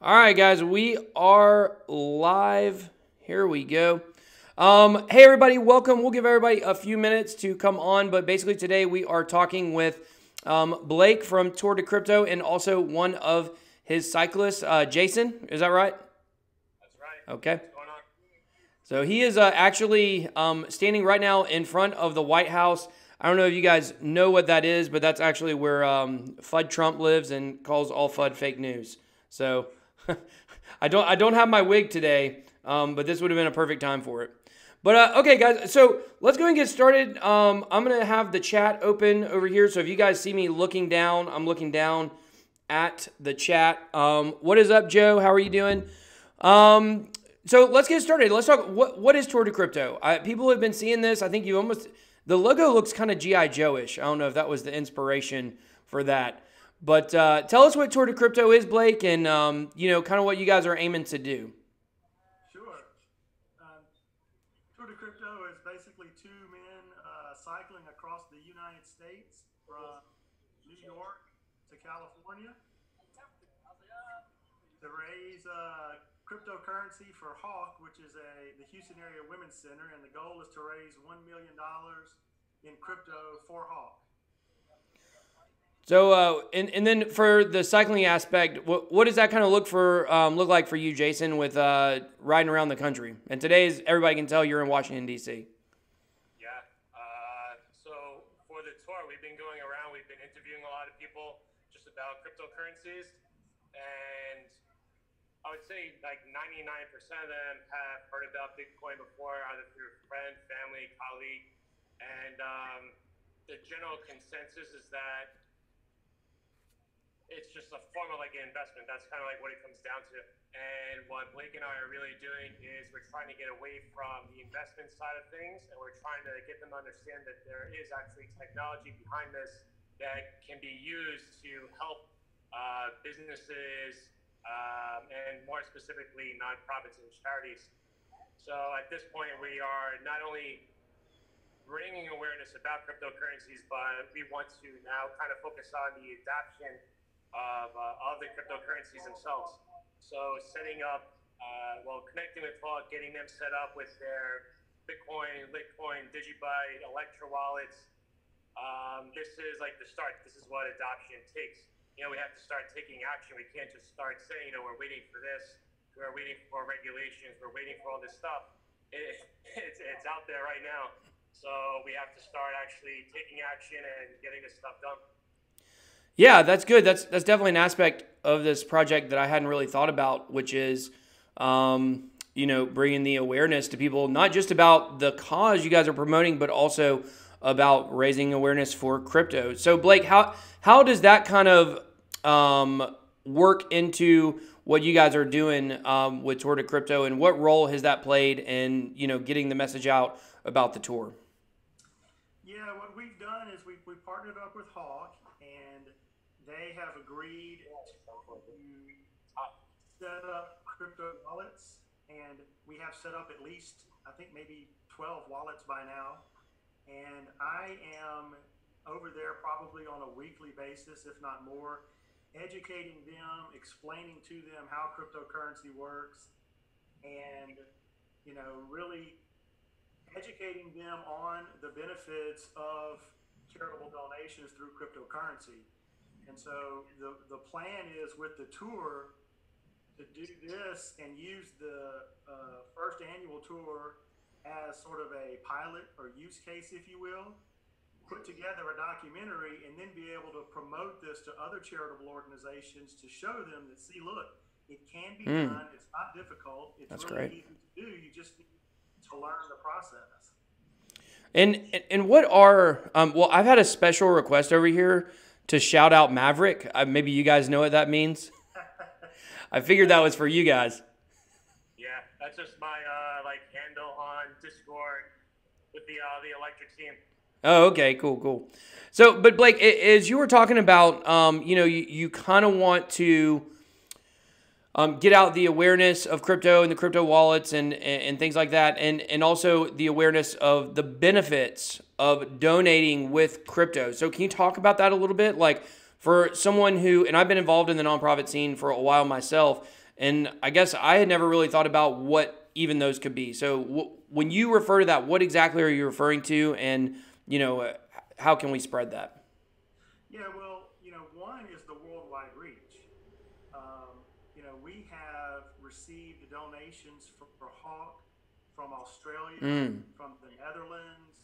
All right, guys, we are live. Here we go. Hey, everybody, welcome. We'll give everybody a few minutes to come on, but basically today we are talking with Blake from Tour to Crypto and also one of his cyclists, Jason. Is that right? That's right. Okay. What's going on? So he is actually standing right now in front of the White House. I don't know if you guys know what that is, but that's actually where FUD Trump lives and calls all FUD fake news. So I don't have my wig today, but this would have been a perfect time for it. But okay, guys, so let's go and get started. I'm gonna have the chat open over here. So if you guys see me looking down, I'm looking down at the chat. What is up, Joe? How are you doing? So let's get started. Let's talk. What is Tour to Crypto? People have been seeing this. I think you almost the logo looks kind of GI Joe-ish. I don't know if that was the inspiration for that. But tell us what Tour to Crypto is, Blake, and kind of what you guys are aiming to do. Sure. Tour de Crypto is basically two men cycling across the United States from New York to California to raise cryptocurrency for Hawk, which is the Houston Area Women's Center, and the goal is to raise $1 million in crypto for Hawk. So, and then for the cycling aspect, what does that kind of look like for you, Jason, with riding around the country? And today's everybody can tell you're in Washington D.C. Yeah. So for the tour, we've been going around. We've been interviewing a lot of people just about cryptocurrencies, and I would say like 99% of them have heard about Bitcoin before, either through a friend, family, colleague, and the general consensus is that it's just a form of like an investment. That's kind of like what it comes down to. And what Blake and I are really doing is we're trying to get away from the investment side of things, and we're trying to get them to understand that there is actually technology behind this that can be used to help businesses and more specifically nonprofits and charities. So at this point, we are not only bringing awareness about cryptocurrencies, but we want to now kind of focus on the adoption of the cryptocurrencies themselves. So setting up, connecting with Hawk, getting them set up with their Bitcoin, Litecoin, DigiByte, Electra wallets. This is like the start. This is what adoption takes. We have to start taking action. We can't just start saying, we're waiting for this. We're waiting for regulations. We're waiting for all this stuff. It's out there right now. So we have to start actually taking action and getting this stuff done. Yeah, that's good. That's definitely an aspect of this project that I hadn't really thought about, which is, bringing the awareness to people, not just about the cause you guys are promoting, but also about raising awareness for crypto. So, Blake, how does that kind of work into what you guys are doing with Tour to Crypto, and what role has that played in getting the message out about the tour? Yeah, what we've done is we partnered up with Hawk, and they have agreed to set up crypto wallets, and we have set up at least, I think maybe 12 wallets by now. And I am over there probably on a weekly basis, if not more, educating them, explaining to them how cryptocurrency works, and really educating them on the benefits of charitable donations through cryptocurrency. And so the plan is with the tour to do this and use the first annual tour as sort of a pilot or use case, if you will, put together a documentary and then be able to promote this to other charitable organizations to show them that, see, look, it can be done. It's not difficult. It's That's really great. easy to do. You just need to learn the process. And what are I've had a special request over here to shout out Maverick. Maybe you guys know what that means. I figured that was for you guys. Yeah, that's just my handle on Discord with the electric team. Oh, okay, cool. So, but Blake, as you were talking about, you kind of want to get out the awareness of crypto and the crypto wallets and things like that, and also the awareness of the benefits of donating with crypto. So can you talk about that a little bit? Like for someone who, and I've been involved in the nonprofit scene for a while myself, And I guess I had never really thought about what even those could be. So when you refer to that, what exactly are you referring to? And, how can we spread that? Yeah, well, one is the worldwide reach. We have received donations for Hawk from Australia, Mm, from the Netherlands,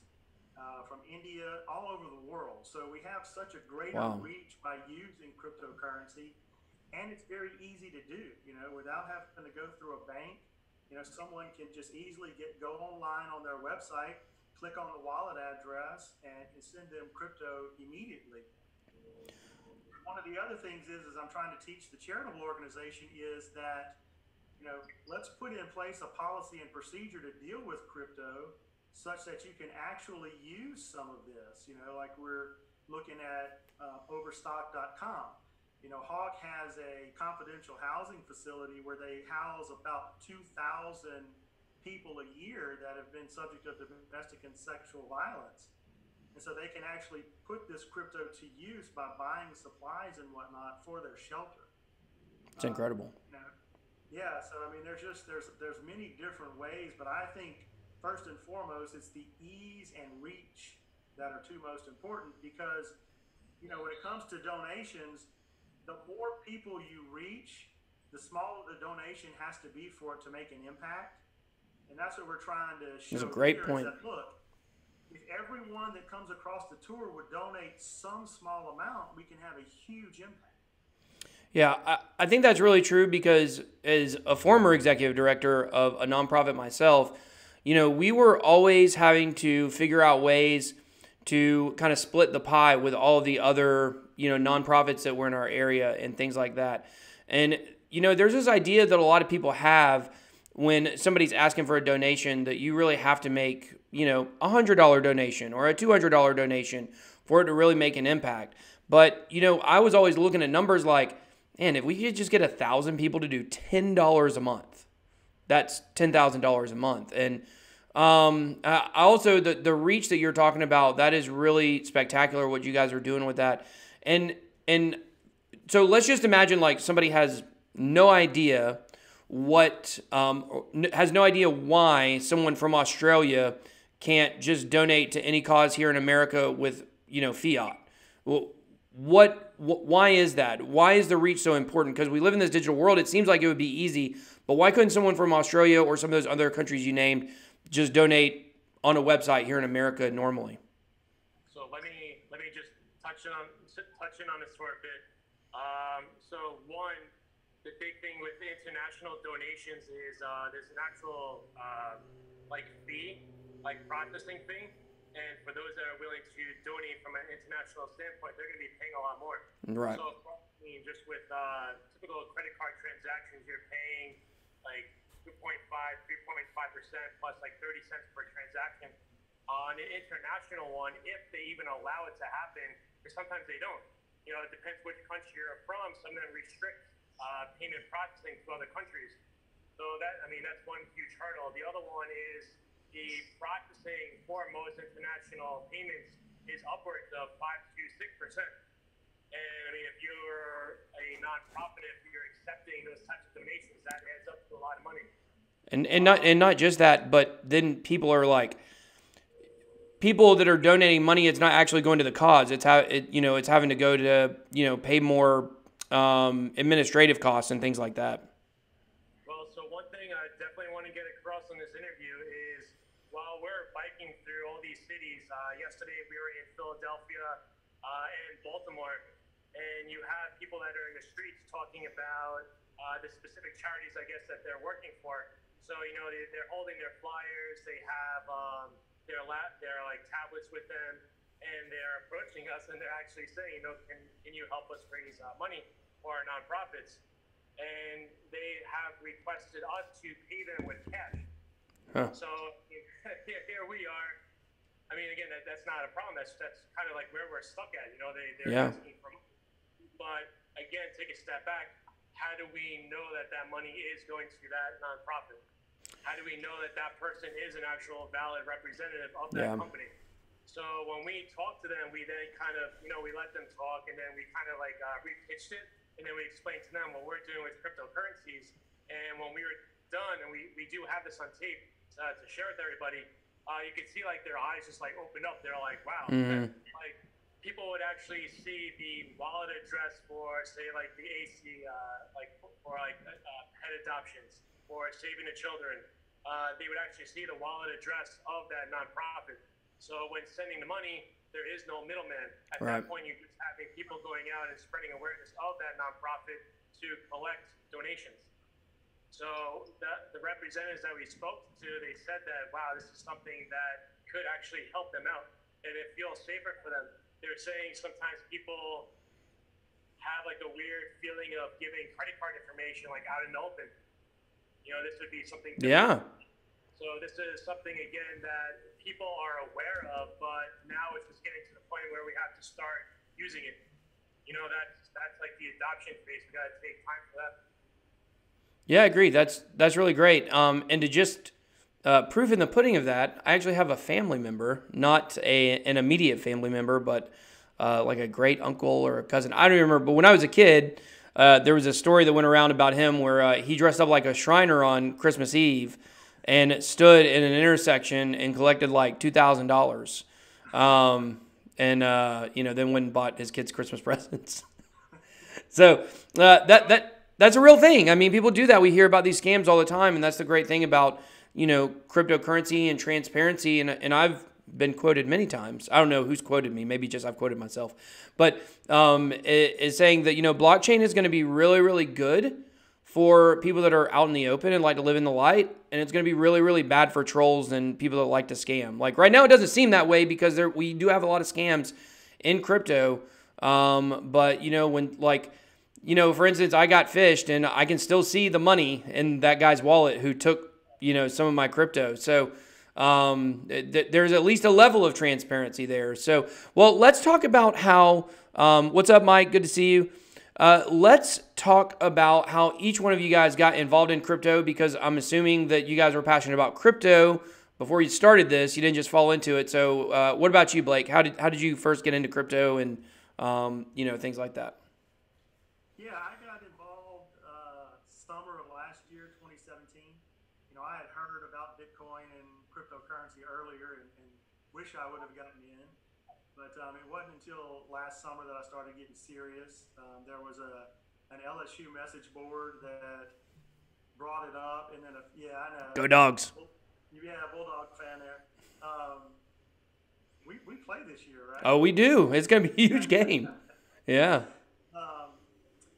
from India, all over the world. So we have such a greater wow. reach by using cryptocurrency, and it's very easy to do. Without having to go through a bank. Someone can just easily go online on their website, click on the wallet address, and send them crypto immediately. One of the other things is I'm trying to teach the charitable organization is that, let's put in place a policy and procedure to deal with crypto such that you can actually use some of this, like we're looking at overstock.com. Hawk has a confidential housing facility where they house about 2,000 people a year that have been subject of domestic and sexual violence. And so they can actually put this crypto to use by buying supplies and whatnot for their shelter. It's incredible. Yeah, so I mean, there's many different ways, but I think first and foremost, it's the ease and reach that are two most important because, when it comes to donations, the more people you reach, the smaller the donation has to be for it to make an impact. And that's what we're trying to show That's a great here point. is that, look, if everyone that comes across the tour would donate some small amount, we can have a huge impact. Yeah, I think that's really true because as a former executive director of a nonprofit myself, we were always having to figure out ways to kind of split the pie with all of the other, nonprofits that were in our area and things like that. And, there's this idea that a lot of people have when somebody's asking for a donation that you really have to make, $100 donation or a $200 donation for it to really make an impact. But, I was always looking at numbers like, man, if we could just get 1,000 people to do $10 a month, that's $10,000 a month. And I also, the reach that you're talking about, that is really spectacular what you guys are doing with that. And so let's just imagine like somebody has no idea has no idea why someone from Australia can't just donate to any cause here in America with, fiat. Well, why is that? Why is the reach so important? Because we live in this digital world. It seems like it would be easy, but why couldn't someone from Australia or some of those other countries you named just donate on a website here in America normally? So let me just touch in on this for a bit. So one, the big thing with international donations is there's an actual fee, processing fee. And for those that are willing to donate from an international standpoint, they're going to be paying a lot more. Right. So, just with typical credit card transactions, you're paying 2.5, 3.5% plus 30 cents per transaction. On an international one, if they even allow it to happen, because sometimes they don't. It depends which country you're from. Some of them restrict payment processing to other countries. So that's one huge hurdle. The other one is the processing for most international payments is upwards of 5 to 6%. And if you're a nonprofit, if you're accepting those types of donations, that adds up to a lot of money. And not just that, but then people are like, people that are donating money, it's not actually going to the cause. It's it's having to go to pay more administrative costs and things like that. Well, so one thing I definitely want to get across on this interview is while we're biking through all these cities, yesterday we were in Philadelphia and Baltimore, and you have people that are in the streets talking about the specific charities, I guess, that they're working for. So, they're holding their flyers, they have their tablets with them, and they're approaching us and they're actually saying, can you help us raise money for our nonprofits? And they have requested us to pay them with cash. Huh. So here we are. Again, that's not a problem. That's kind of like where we're stuck at. They're asking for money. But again, take a step back. How do we know that money is going to that nonprofit? How do we know that person is an actual valid representative of that company? So when we talk to them, we then kind of, we let them talk, and then we kind of repitched it, and then we explained to them what we're doing with cryptocurrencies And when we were done, and we do have this on tape to share with everybody, you could see like their eyes just like open up. They're like, wow. Like people would actually see the wallet address for, say, like the AC, like for like pet adoptions or saving the children. They would actually see the wallet address of that nonprofit. So when sending the money, there is no middleman. At that point, you're just having people going out and spreading awareness of that nonprofit to collect donations. So the representatives that we spoke to, they said that, wow, this is something that could actually help them out, and it feels safer for them. They're saying sometimes people have like a weird feeling of giving credit card information like out in the open. You know, this would be something different. So this is something, again, that people are aware of, but now it's just getting to the point where we have to start using it. You know, that's like the adoption phase. We got to take time for that. Yeah, I agree. That's really great. And to just proof in the pudding of that, I actually have a family member, not an immediate family member, but like a great uncle or a cousin. I don't remember, but when I was a kid, there was a story that went around about him where he dressed up like a Shriner on Christmas Eve and stood in an intersection and collected like $2,000. And then went and bought his kids Christmas presents. So that's a real thing. I mean, people do that. We hear about these scams all the time, and that's the great thing about, cryptocurrency and transparency. And I've been quoted many times. I don't know who's quoted me. Maybe just I've quoted myself. But is saying that, blockchain is going to be really, really good for people that are out in the open and like to live in the light. And it's going to be really, really bad for trolls and people that like to scam. Like right now, it doesn't seem that way because we do have a lot of scams in crypto. But, when like... for instance, I got phished and I can still see the money in that guy's wallet who took, some of my crypto. So there's at least a level of transparency there. So, well, let's talk about how, what's up, Mike? Good to see you. Let's talk about how each one of you guys got involved in crypto, because I'm assuming that you guys were passionate about crypto before you started this. You didn't just fall into it. So what about you, Blake? How did you first get into crypto and, things like that? Yeah, I got involved summer of last year, 2017. I had heard about Bitcoin and cryptocurrency earlier and wish I would have gotten in. But it wasn't until last summer that I started getting serious. There was an LSU message board that brought it up. And then, I know. Go Dogs. Yeah, Bulldog fan there. We play this year, right? Oh, we do. It's going to be a huge game. Yeah.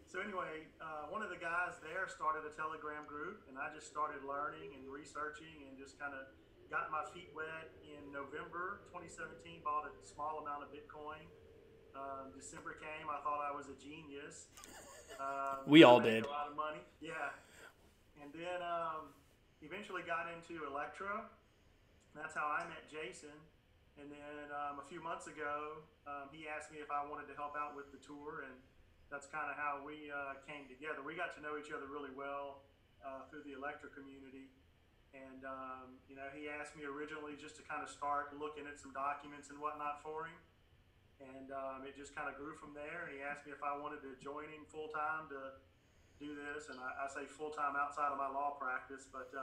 So anyway, one of the guys there started a Telegram group, and I just started learning and researching and just kind of got my feet wet in November 2017, bought a small amount of Bitcoin. December came, I thought I was a genius. We all did. A lot of money, yeah. And then eventually got into Electra. That's how I met Jason. And then a few months ago, he asked me if I wanted to help out with the tour, and that's kind of how we came together. We got to know each other really well through the Electra community. And, he asked me originally just to kind of start looking at some documents and whatnot for him. And it just kind of grew from there. And he asked me if I wanted to join him full time to do this. And I say full time outside of my law practice. But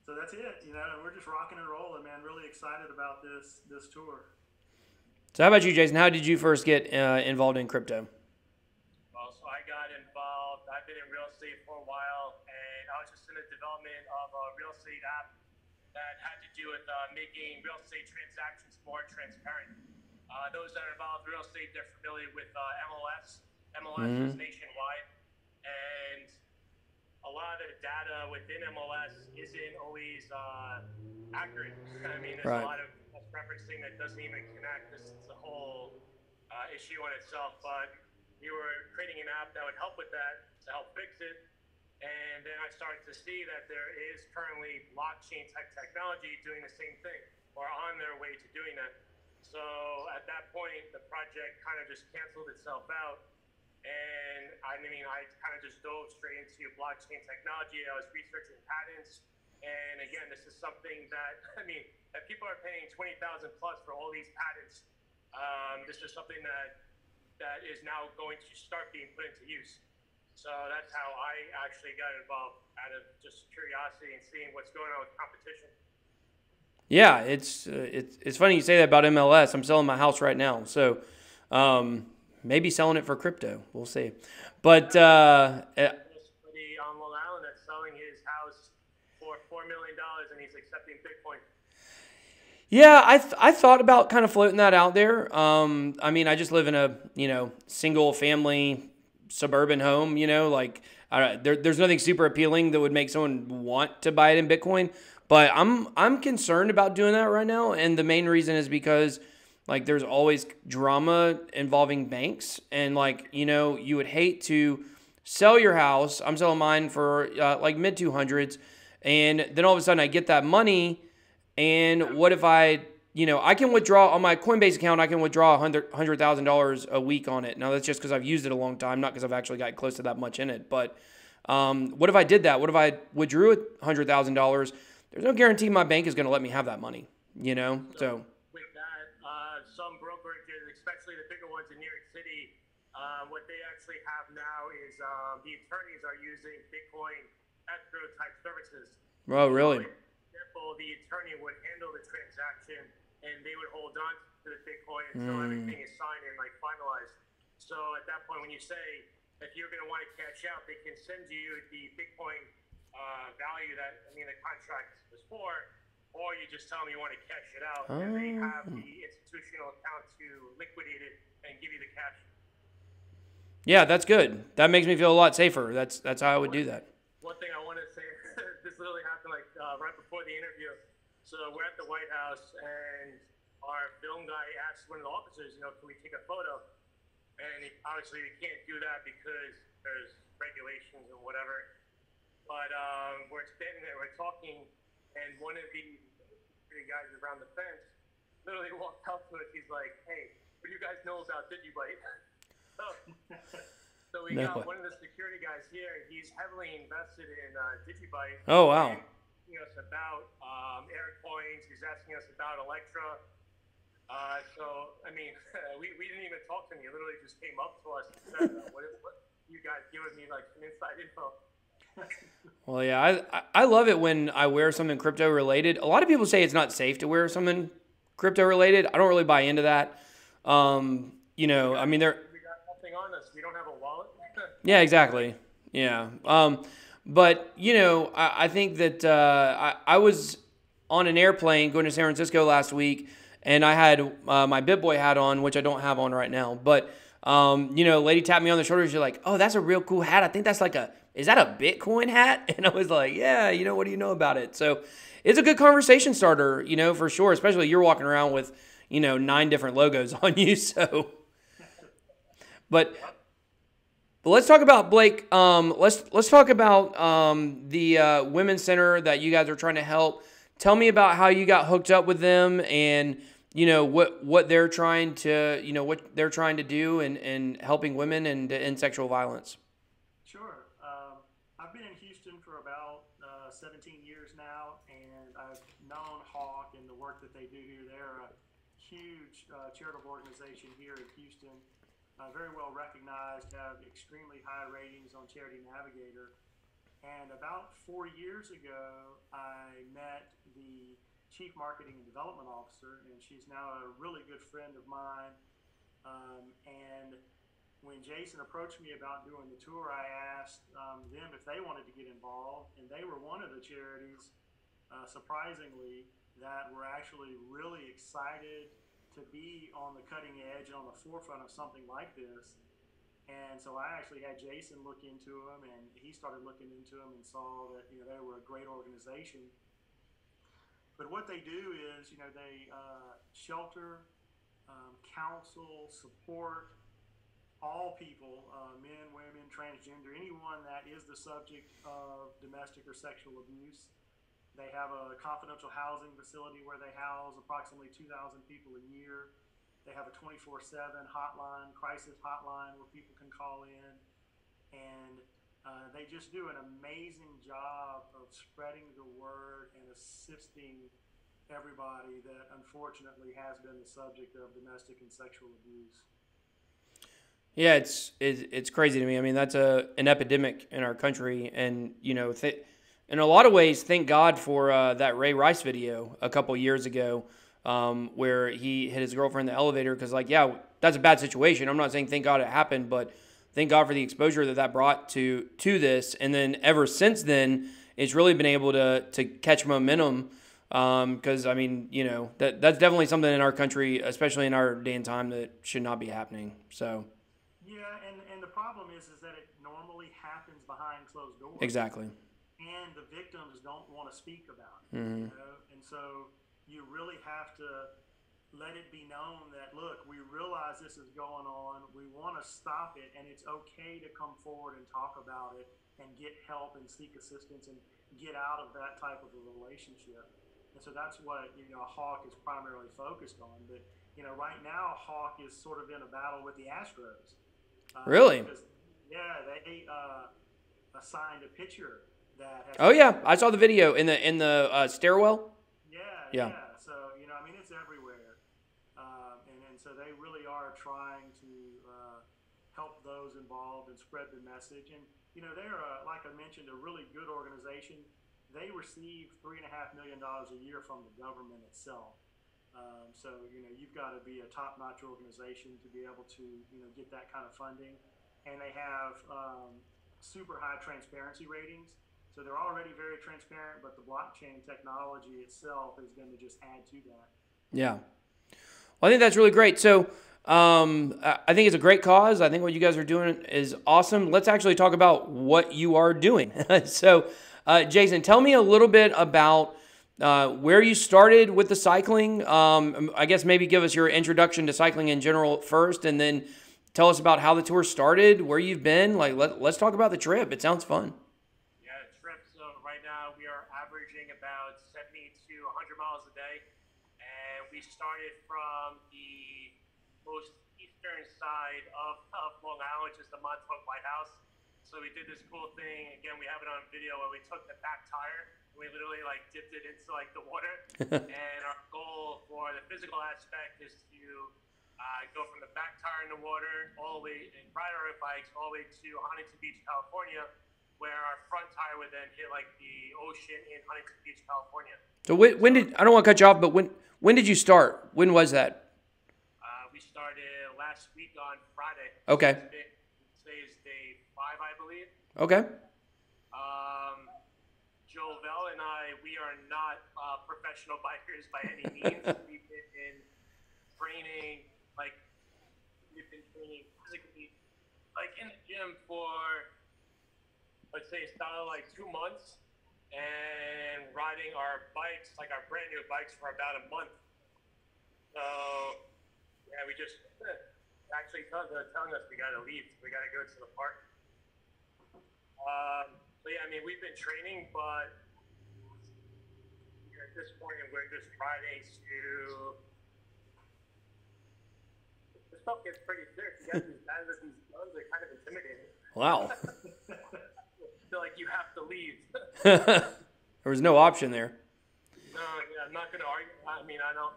so that's it, and we're just rocking and rolling, man. Really excited about this tour. So how about you, Jason? How did you first get involved in crypto? Well, so I got involved. I've been in real estate for a while, and I was just in the development of a real estate app that had to do with making real estate transactions more transparent. Those that are involved in real estate, they're familiar with MLS. MLS is nationwide, and a lot of the data within MLS isn't always accurate. I mean, there's a lot of referencing that doesn't even connect. This is a whole issue on itself, but we were creating an app that would help with that to help fix it. And then I started to see that there is currently blockchain tech technology doing the same thing or on their way to doing that. So at that point, the project kind of just canceled itself out. And I kind of just dove straight into blockchain technology. I was researching patents. And again, this is something that, if people are paying $20,000 plus for all these patents, this is something that is now going to start being put into use. So that's how I actually got involved, out of just curiosity and seeing what's going on with competition. Yeah, it's funny you say that about MLS. I'm selling my house right now, so maybe selling it for crypto. We'll see. But Somebody on Long Island that's selling his house for $4 million, and he's accepting Bitcoin. yeah, I thought about kind of floating that out there. I mean, I just live in a single family suburban home. Like there's nothing super appealing that would make someone want to buy it in Bitcoin. But I'm concerned about doing that right now, and the main reason is because like there's always drama involving banks, and like you would hate to sell your house. I'm selling mine for like mid 200s, and then all of a sudden I get that money. And what if I can withdraw on my Coinbase account, I can withdraw $100,000 a week on it. Now that's just because I've used it a long time, not because I've actually got close to that much in it. But what if I did that? What if I withdrew $100,000? There's no guarantee my bank is going to let me have that money, So with that, some brokerages, especially the bigger ones in New York City, what they actually have now is the attorneys are using Bitcoin escrow type services. Oh, really? The attorney would handle the transaction, and they would hold on to the Bitcoin until everything is signed and like finalized. So at that point, when you say if you're going to want to cash out, they can send you the Bitcoin value that the contract was for, or you just tell them you want to cash it out, and they have the institutional account to liquidate it and give you the cash. Yeah, that's good. That makes me feel a lot safer. That's how I would do that. One thing I want to say, this literally happened like right before the interview. So we're at the White House, and our film guy asked one of the officers, can we take a photo? And obviously we can't do that because there's regulations and whatever. But we're standing there, we're talking, and one of the guys around the fence literally walked up to us. He's like, "Hey, what do you guys know about DigiByte?" So we got one of the security guys here. He's heavily invested in DigiByte. Oh, wow. He's asking us about Aircoins. He's asking us about Electra. So, we didn't even talk to him. He literally just came up to us and said, what you guys giving me, like, some inside info. Well, yeah, I love it when I wear something crypto related. A lot of people say it's not safe to wear something crypto related. I don't really buy into that. They're... on us. We don't have a wallet. Yeah, exactly. Yeah. But I think that I was on an airplane going to San Francisco last week, and I had my BitBoy hat on, which I don't have on right now. But lady tapped me on the shoulder. She's like, "Oh, that's a real cool hat. I think that's is that a Bitcoin hat?" And I was like, "Yeah. What do you know about it?" So it's a good conversation starter, for sure. Especially you're walking around with 9 different logos on you, so. But let's talk about Blake. Let's talk about the women's center that you guys are trying to help. Tell me about how you got hooked up with them, and what they're trying to do in helping women and in sexual violence. Sure. I've been in Houston for about 17 years now, and I've known Hawk and the work that they do here. They're a huge charitable organization here in Houston. Very well recognized, have extremely high ratings on Charity Navigator. And about 4 years ago, I met the Chief Marketing and Development Officer, and she's now a really good friend of mine. And when Jason approached me about doing the tour, I asked them if they wanted to get involved, and they were one of the charities, surprisingly, that were actually really excited to be on the cutting edge and on the forefront of something like this. And so I actually had Jason look into them, and he started looking into them and saw that they were a great organization. But what they do is they shelter, counsel, support all people, men, women, transgender, anyone that is the subject of domestic or sexual abuse. They have a confidential housing facility where they house approximately 2,000 people a year. They have a 24/7 hotline, crisis hotline, where people can call in. And they just do an amazing job of spreading the word and assisting everybody that unfortunately has been the subject of domestic and sexual abuse. Yeah, it's crazy to me. I mean, that's an epidemic in our country, and in a lot of ways, thank God for that Ray Rice video a couple years ago, where he hit his girlfriend in the elevator. Because, like, yeah, that's a bad situation. I'm not saying thank God it happened, but thank God for the exposure that brought to this. And then ever since then, it's really been able to catch momentum. Because I mean, that's definitely something in our country, especially in our day and time, that should not be happening. So. Yeah, and the problem is that it normally happens behind closed doors. Exactly. And the victims don't want to speak about it, Mm-hmm. And so you really have to let it be known that, look, we realize this is going on. We want to stop it, and it's okay to come forward and talk about it and get help and seek assistance and get out of that type of a relationship. And so that's what Hawk is primarily focused on. But right now, Hawk is sort of in a battle with the Astros. Really? Because, yeah, they assigned a pitcher that has. Oh yeah, I saw the video in the stairwell. Yeah. So I mean, it's everywhere, and so they really are trying to help those involved and spread the message. And they're like I mentioned, a really good organization. They receive $3.5 million a year from the government itself. So you've got to be a top-notch organization to be able to get that kind of funding, and they have super high transparency ratings. So they're already very transparent, but the blockchain technology itself is going to just add to that. Yeah, well, I think that's really great. So I think it's a great cause. I think what you guys are doing is awesome. Let's actually talk about what you are doing. So, Jason, tell me a little bit about where you started with the cycling. I guess maybe give us your introduction to cycling in general first, and then tell us about how the tour started, where you've been. Like, let's talk about the trip. It sounds fun. Yeah, the trip. So right now we are averaging about 70 to 100 miles a day, and we started from the most eastern side of Long Island, which is the Montauk White House. So we did this cool thing. Again, we have it on video where we took the back tire. We literally dipped it into the water. And our goal for the physical aspect is to go from the back tire in the water all the way and ride our bikes all the way to Huntington Beach, California, where our front tire would then hit the ocean in Huntington Beach, California. So when did, I don't want to cut you off, but when did you start? When was that? We started last week on Friday. Okay. Today is day 5, I believe. Okay. Joel and I, we are not professional bikers by any means. We've been in training, we've been training physically, in the gym for, let's say, it's about 2 months, and riding our bikes, our brand new bikes, for about a month. So, yeah, we just actually telling us we got to leave. We got to go to the park. So yeah, I mean, we've been training, but at this point, we're just riding to. This stuff gets pretty serious. You guys, these guys with these guns are kind of intimidating. Wow. I feel like you have to leave. There was no option there. No, yeah, I'm not going to argue. I mean, I don't.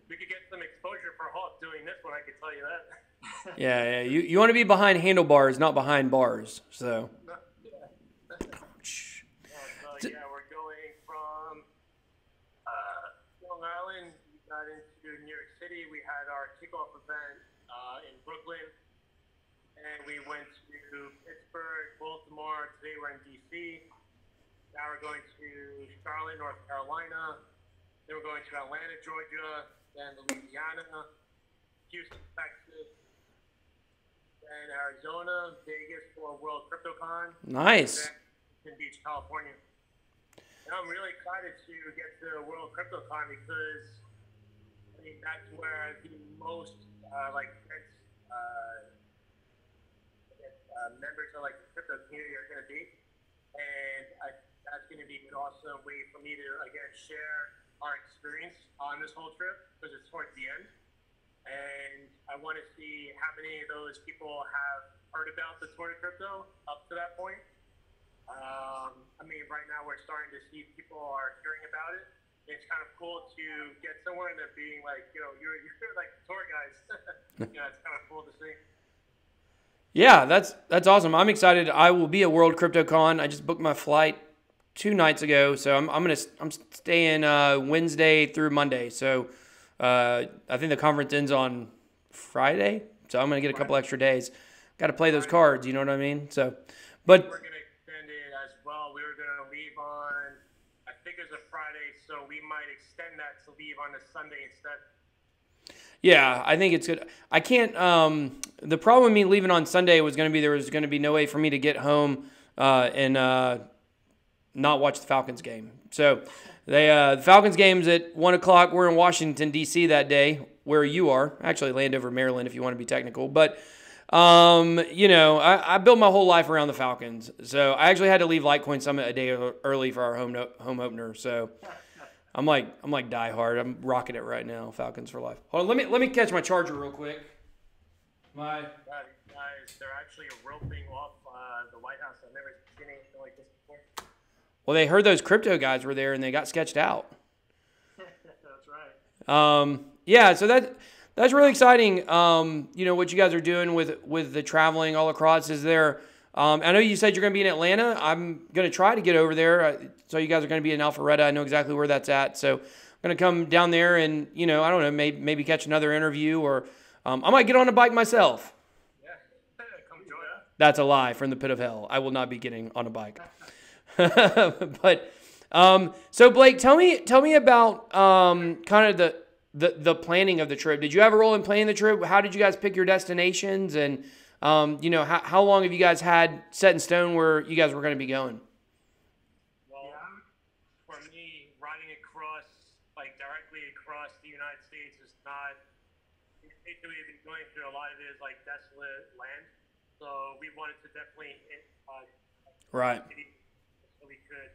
We could get some exposure for Hawk doing this one. I could tell you that. Yeah. You want to be behind handlebars, not behind bars. So. Yeah, we're going from Long Island. We got into New York City. We had our kickoff event in Brooklyn, and we went to Pittsburgh, Baltimore. Today we're in D.C. Now we're going to Charlotte, North Carolina. Then we're going to Atlanta, Georgia. Then Louisiana, Houston, Texas. Then Arizona, Vegas for World CryptoCon. Nice. In Beach, California. And I'm really excited to get to World CryptoCon because I mean that's where the most members of the crypto community are going to be, and that's going to be an awesome way for me to again share our experience on this whole trip because it's towards the end, and I want to see how many of those people have heard about the Tour de Crypto up to that point. I mean, right now we're starting to see people are hearing about it. It's kind of cool to get somewhere and they're being you're like the tour guys. It's kind of cool to see. Yeah, that's awesome. I'm excited. I will be at World CryptoCon. I just booked my flight 2 nights ago, so I'm staying Wednesday through Monday. So I think the conference ends on Friday, so I'm gonna get a couple extra days. Got to play those cards, you know what I mean? So, but We're going to extend it as well. We were going to leave on, I think it was a Friday, so we might extend that to leave on a Sunday instead. yeah, I think it's good. I can't. The problem with me leaving on Sunday was going to be there was going to be no way for me to get home and not watch the Falcons game. So the Falcons game's at 1 o'clock. We're in Washington D.C. that day, where you are. Actually, Landover, Maryland, if you want to be technical. But you know, I built my whole life around the Falcons. So I actually had to leave Litecoin Summit a day early for our home opener. So. I'm like die hard. I'm rocking it right now. Falcons for life. Hold on, let me catch my charger real quick. Guys, they're actually roping off the White House. I've never seen anything like this before. Well, they heard those crypto guys were there and they got sketched out. That's right. Yeah, so that's really exciting. You know what you guys are doing with the traveling all across. Is there? I know you said you're going to be in Atlanta. I'm going to try to get over there. So you guys are going to be in Alpharetta. I know exactly where that's at. So I'm going to come down there and, you know, I don't know, maybe catch another interview or I might get on a bike myself. Yeah, come join us. That's a lie from the pit of hell. I will not be getting on a bike. But so Blake, tell me about kind of the planning of the trip. Did you have a role in planning the trip? How did you guys pick your destinations and you know, how long have you guys had set in stone where you guys were going to be going? Well, for me, riding across, like directly across the United States is not, basically we've been going through a lot of it is like desolate land. So we wanted to definitely hit Right. so we could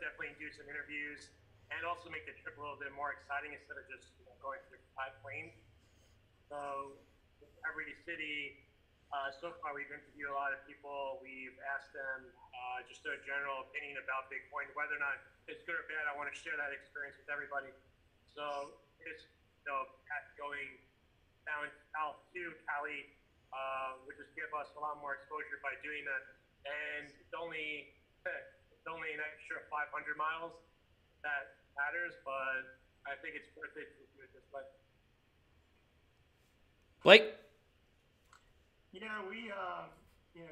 definitely do some interviews and also make the trip a little bit more exciting instead of just going through 5 planes. So every city, so far we've interviewed a lot of people. We've asked them just their general opinion about Bitcoin, whether or not it's good or bad. I want to share that experience with everybody. So it's going down south to Cali would just give us a lot more exposure by doing that. And it's only an extra 500 miles that matters, but I think it's worth it to do it this way. Blake?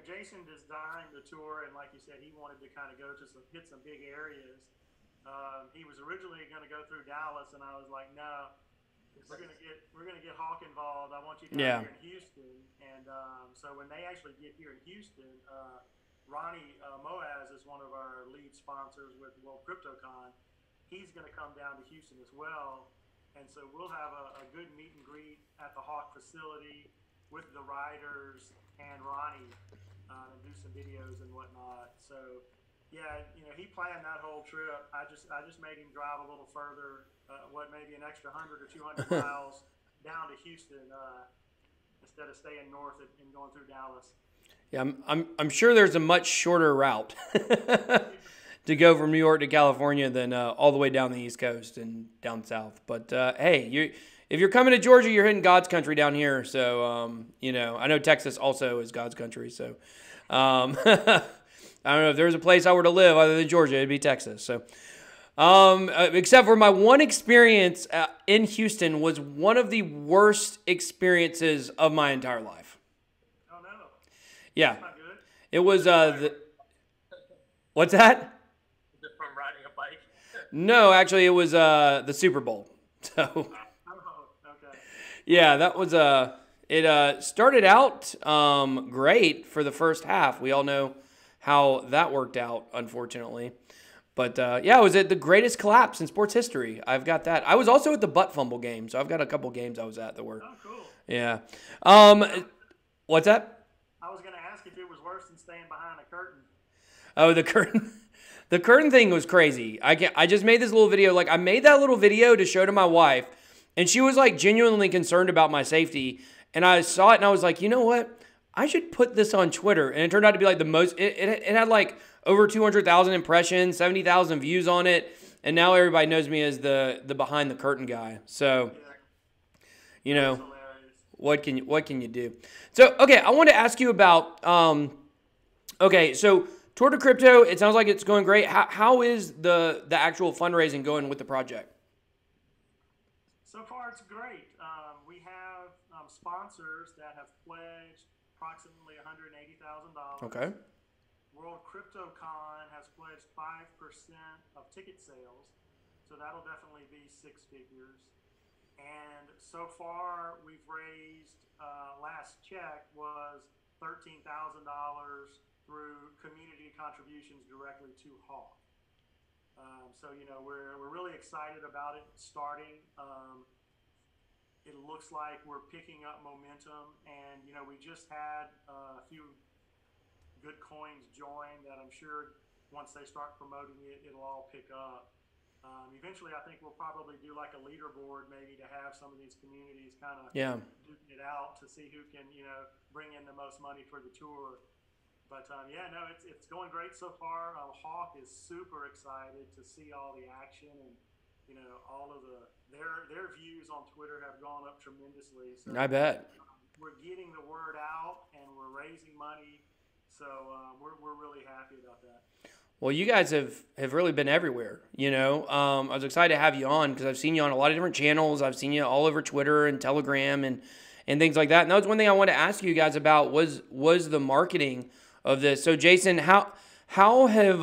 Jason designed the tour, and like you said, he wanted to kind of go to hit some big areas. He was originally going to go through Dallas, and I was like, no, we're going to get Hawk involved. I want you down here in Houston. And so when they actually get here in Houston, Ronnie Moaz is one of our lead sponsors with World CryptoCon. He's going to come down to Houston as well. And so we'll have a good meet and greet at the Hawk facility with the riders and Ronnie and do some videos and whatnot. So, yeah, he planned that whole trip. I just made him drive a little further, maybe an extra 100 or 200 miles down to Houston instead of staying north and going through Dallas. Yeah, I'm sure there's a much shorter route to go from New York to California than all the way down the East Coast and down south. But hey, if you're coming to Georgia, you're hitting God's country down here. So I know Texas also is God's country. So I don't know if there's a place I were to live other than Georgia, it'd be Texas. So except for my one experience in Houston was one of the worst experiences of my entire life. Oh no. Yeah. That's not good. It was what's that? Is it from riding a bike? No, actually it was the Super Bowl. So Okay. yeah, that was it started out great for the first half. We all know how that worked out, unfortunately. But yeah, it was the greatest collapse in sports history. I've got that. I was also at the butt fumble game, so I've got a couple games I was at that were. Oh, cool. Yeah. What's that? I was going to ask if it was worse than staying behind a curtain. Oh, the curtain. The curtain thing was crazy. I just made this little video. Like, I made that little video to show to my wife, and she was like genuinely concerned about my safety. And I saw it, and I was like, you know what? I should put this on Twitter. And it turned out to be like the most. It had like over 200,000 impressions, 70,000 views on it, and now everybody knows me as the behind the curtain guy. So, what can you do? So, okay, I want to ask you about, okay, so Tour de Crypto, it sounds like it's going great. How is the actual fundraising going with the project? So far, it's great. We have sponsors that have pledged approximately $180,000. Okay. World CryptoCon has pledged 5% of ticket sales, so that'll definitely be six figures. And so far, we've raised, last check was $13,000 through community contributions directly to Hawk. So, you know, we're really excited about it starting. It looks like we're picking up momentum, and, you know, we just had a few good coins join that I'm sure once they start promoting it, it'll all pick up. Eventually, I think we'll probably do like a leaderboard maybe to have some of these communities kind of duking it out to see who can, you know, bring in the most money for the tour. But yeah, no, it's going great so far. Hawk is super excited to see all the action, and you know, all of their views on Twitter have gone up tremendously. So I bet. We're getting the word out and we're raising money, so we're really happy about that. Well, you guys have really been everywhere, you know. I was excited to have you on because I've seen you on a lot of different channels. I've seen you all over Twitter and Telegram and things like that. And that was one thing I wanted to ask you guys about was the marketing of this. So, Jason, how have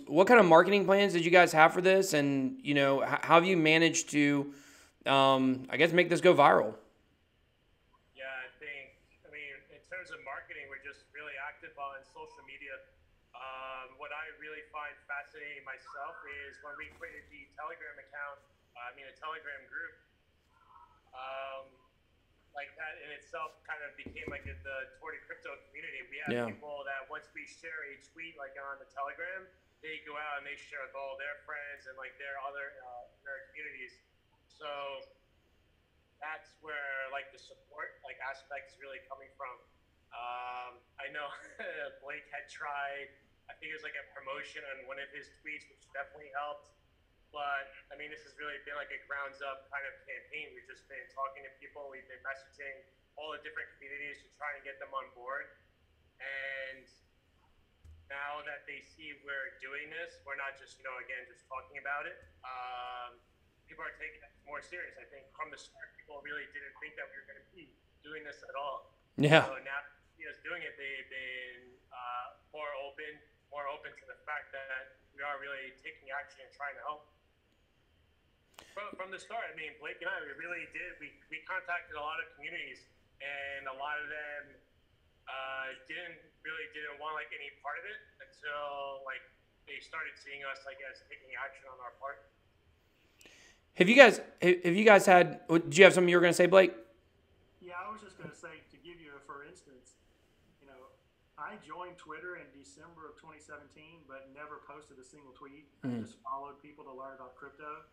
what kind of marketing plans did you guys have for this? And, you know, how have you managed to, I guess, make this go viral? Yeah, I mean, in terms of marketing, we're just really active on social media. What I really find fascinating myself is when we created the Telegram account, a Telegram group, like that in itself kind of became like the Tour de Crypto community. We have people that once we share a tweet like on the Telegram, they go out and they share with all their friends and like their other their communities. So that's where like the support like aspect is really coming from. I know Blake had tried, I think it was like a promotion on one of his tweets, which definitely helped. But I mean, this has really been like a grounds up kind of campaign. We've just been talking to people. We've been messaging all the different communities to try and get them on board. And now that they see we're doing this, we're not just, you know, again, just talking about it. People are taking it more serious. I think from the start, people really didn't think that we were going to be doing this at all. Yeah. So now us doing it, they've been more open to the fact that we are really taking action and trying to help. From the start, I mean, Blake and I, we really did. We contacted a lot of communities, and a lot of them didn't want like any part of it until like they started seeing us, I guess, taking action on our part. Have you guys had? Did you have something you were going to say, Blake? Yeah, I was just going to say, to give you a for instance, you know, I joined Twitter in December of 2017, but never posted a single tweet. I just followed people to learn about crypto.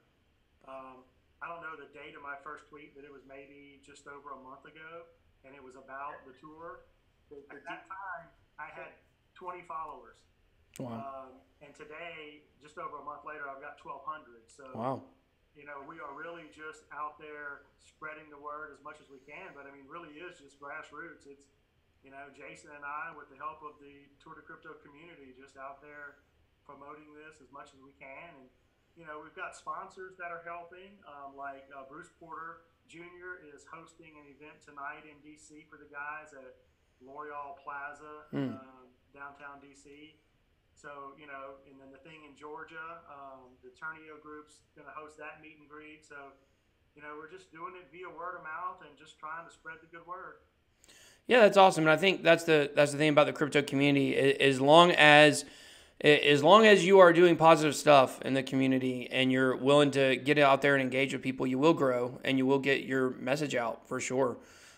I don't know the date of my first tweet, but it was maybe just over a month ago, and it was about the tour. At that time, I had 20 followers. Wow. And today, just over a month later, I've got 1,200. So, wow. You know, we are really just out there spreading the word as much as we can, but I mean, really is just grassroots. It's, you know, Jason and I, with the help of the Tour de Crypto community, just out there promoting this as much as we can. And, you know, we've got sponsors that are helping, like Bruce Porter Jr. is hosting an event tonight in D.C. for the guys at L'Oreal Plaza, downtown D.C. So, you know, and then the thing in Georgia, the Turnio Group's going to host that meet and greet. So, you know, we're just doing it via word of mouth and just trying to spread the good word. Yeah, that's awesome. And I think that's the thing about the crypto community. As long as you are doing positive stuff in the community and you're willing to get out there and engage with people, you will grow and you will get your message out for sure.